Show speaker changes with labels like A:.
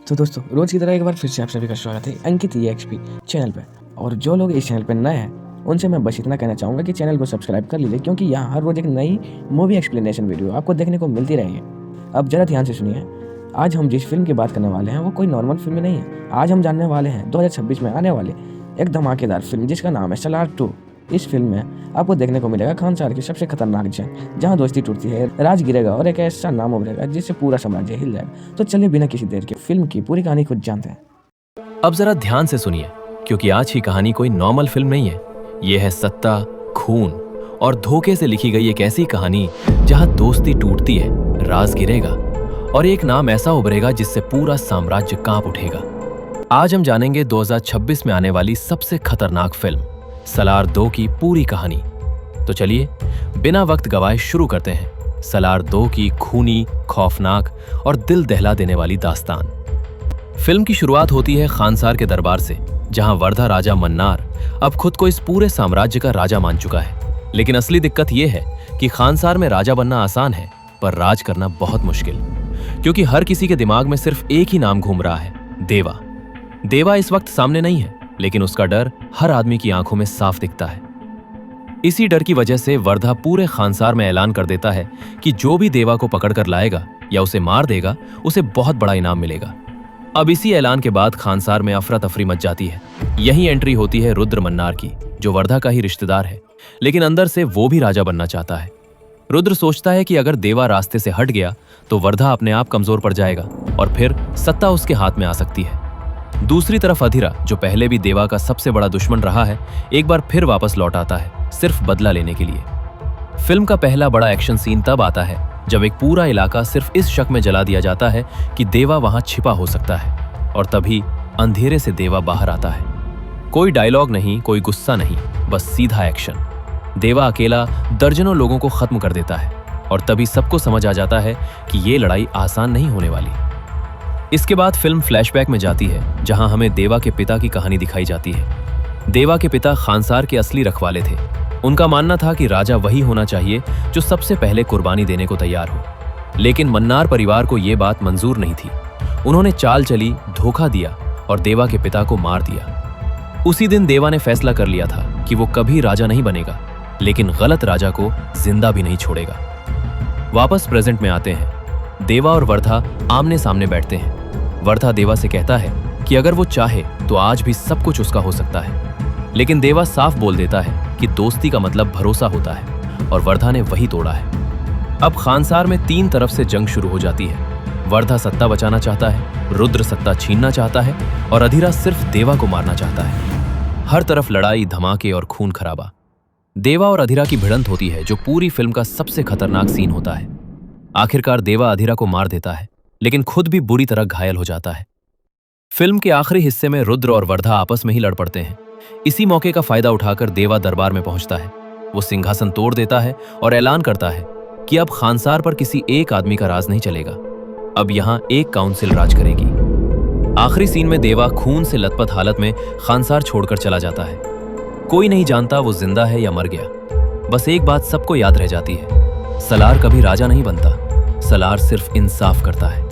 A: तो दोस्तों रोज की तरह एक बार फिर से आप सभी का स्वागत है अंकित EXP चैनल पे। और जो लोग इस चैनल पे नए हैं उनसे मैं बस इतना कहना चाहूँगा कि चैनल को सब्सक्राइब कर लीजिए, क्योंकि यहाँ हर रोज एक नई मूवी एक्सप्लेनेशन वीडियो आपको देखने को मिलती रहेगी। अब जरा ध्यान से सुनिए, आज हम जिस फिल्म की बात करने वाले हैं वो कोई नॉर्मल फिल्म नहीं है। आज हम जानने वाले हैं 2026 में आने वाले एक धमाकेदार फिल्म जिसका नाम है सलार 2। इस फिल्म में आपको देखने को मिलेगा खान सार की सबसे खतरनाक जंग, जहां दोस्ती टूटती है, राज गिरेगा और एक ऐसा नाम उभरेगा जिससे पूरा साम्राज्य हिल जाएगा। तो चलिए बिना किसी देर के फिल्म की पूरी कहानी खुद जानते हैं।
B: अब जरा ध्यान से सुनिए, क्योंकि आज की कहानी कोई नॉर्मल फिल्म नहीं है। ये है सत्ता, खून और धोखे से लिखी गई एक ऐसी कहानी जहां दोस्ती टूटती है, राज गिरेगा और एक नाम ऐसा उभरेगा जिससे पूरा साम्राज्य कांप उठेगा। आज हम जानेंगे 2026 में आने वाली सबसे खतरनाक फिल्म सलार 2 की पूरी कहानी। तो चलिए बिना वक्त गवाए शुरू करते हैं सलार 2 की खूनी, खौफनाक और दिल दहला देने वाली दास्तान। फिल्म की शुरुआत होती है खानसार के दरबार से, जहां वर्धा राजा मन्नार अब खुद को इस पूरे साम्राज्य का राजा मान चुका है। लेकिन असली दिक्कत यह है कि खानसार में राजा बनना आसान है, पर राज करना बहुत मुश्किल, क्योंकि हर किसी के दिमाग में सिर्फ एक ही नाम घूम रहा है, देवा। देवा इस वक्त सामने नहीं है, लेकिन उसका डर हर आदमी की आंखों में साफ दिखता है। इसी डर की वजह से वर्धा पूरे खानसार में ऐलान कर देता है कि जो भी देवा को पकड़ कर लाएगा या उसे मार देगा, उसे बहुत बड़ा इनाम मिलेगा। अब इसी ऐलान के बाद खानसार में अफरा तफरी मच जाती है। यही एंट्री होती है रुद्र मन्नार की, जो वर्धा का ही रिश्तेदार है, लेकिन अंदर से वो भी राजा बनना चाहता है। रुद्र सोचता है कि अगर देवा रास्ते से हट गया तो वर्धा अपने आप कमजोर पड़ जाएगा और फिर सत्ता उसके हाथ में आ सकती है। दूसरी तरफ अधिरा, जो पहले भी देवा का सबसे बड़ा दुश्मन रहा है, एक बार फिर वापस लौट आता है, सिर्फ बदला लेने के लिए। फिल्म का पहला बड़ा एक्शन सीन तब आता है जब एक पूरा इलाका सिर्फ इस शक में जला दिया जाता है कि देवा वहां छिपा हो सकता है, और तभी अंधेरे से देवा बाहर आता है। कोई डायलॉग नहीं, कोई गुस्सा नहीं, बस सीधा एक्शन। देवा अकेला दर्जनों लोगों को खत्म कर देता है, और तभी सबको समझ आ जाता है कि ये लड़ाई आसान नहीं होने वाली। इसके बाद फिल्म फ्लैशबैक में जाती है, जहां हमें देवा के पिता की कहानी दिखाई जाती है। देवा के पिता खानसार के असली रखवाले थे। उनका मानना था कि राजा वही होना चाहिए जो सबसे पहले कुर्बानी देने को तैयार हो, लेकिन मन्नार परिवार को यह बात मंजूर नहीं थी। उन्होंने चाल चली, धोखा दिया और देवा के पिता को मार दिया। उसी दिन देवा ने फैसला कर लिया था कि वो कभी राजा नहीं बनेगा, लेकिन गलत राजा को जिंदा भी नहीं छोड़ेगा। वापस प्रेजेंट में आते हैं। देवा और वर्धा आमने सामने बैठते हैं। वर्धा देवा से कहता है कि अगर वो चाहे तो आज भी सब कुछ उसका हो सकता है, लेकिन देवा साफ बोल देता है कि दोस्ती का मतलब भरोसा होता है, और वर्धा ने वही तोड़ा है। अब खानसार में 3 तरफ से जंग शुरू हो जाती है। वर्धा सत्ता बचाना चाहता है, रुद्र सत्ता छीनना चाहता है, और अधिरा सिर्फ देवा को मारना चाहता है। हर तरफ लड़ाई, धमाके और खून खराबा। देवा और अधिरा की भिड़ंत होती है, जो पूरी फिल्म का सबसे खतरनाक सीन होता है। आखिरकार देवा अधिरा को मार देता है, लेकिन खुद भी बुरी तरह घायल हो जाता है। फिल्म के आखिरी हिस्से में रुद्र और वर्धा आपस में ही लड़ पड़ते हैं। इसी मौके का फायदा उठाकर देवा दरबार में पहुंचता है। वो सिंहासन तोड़ देता है और ऐलान करता है कि अब खानसार पर किसी एक आदमी का राज नहीं चलेगा, अब यहां एक काउंसिल राज करेगी। आखिरी सीन में देवा खून से लथपथ हालत में खानसार छोड़कर चला जाता है। कोई नहीं जानता वो जिंदा है या मर गया। बस एक बात सबको याद रह जाती है, सलार कभी राजा नहीं बनता, सलार सिर्फ इंसाफ करता है।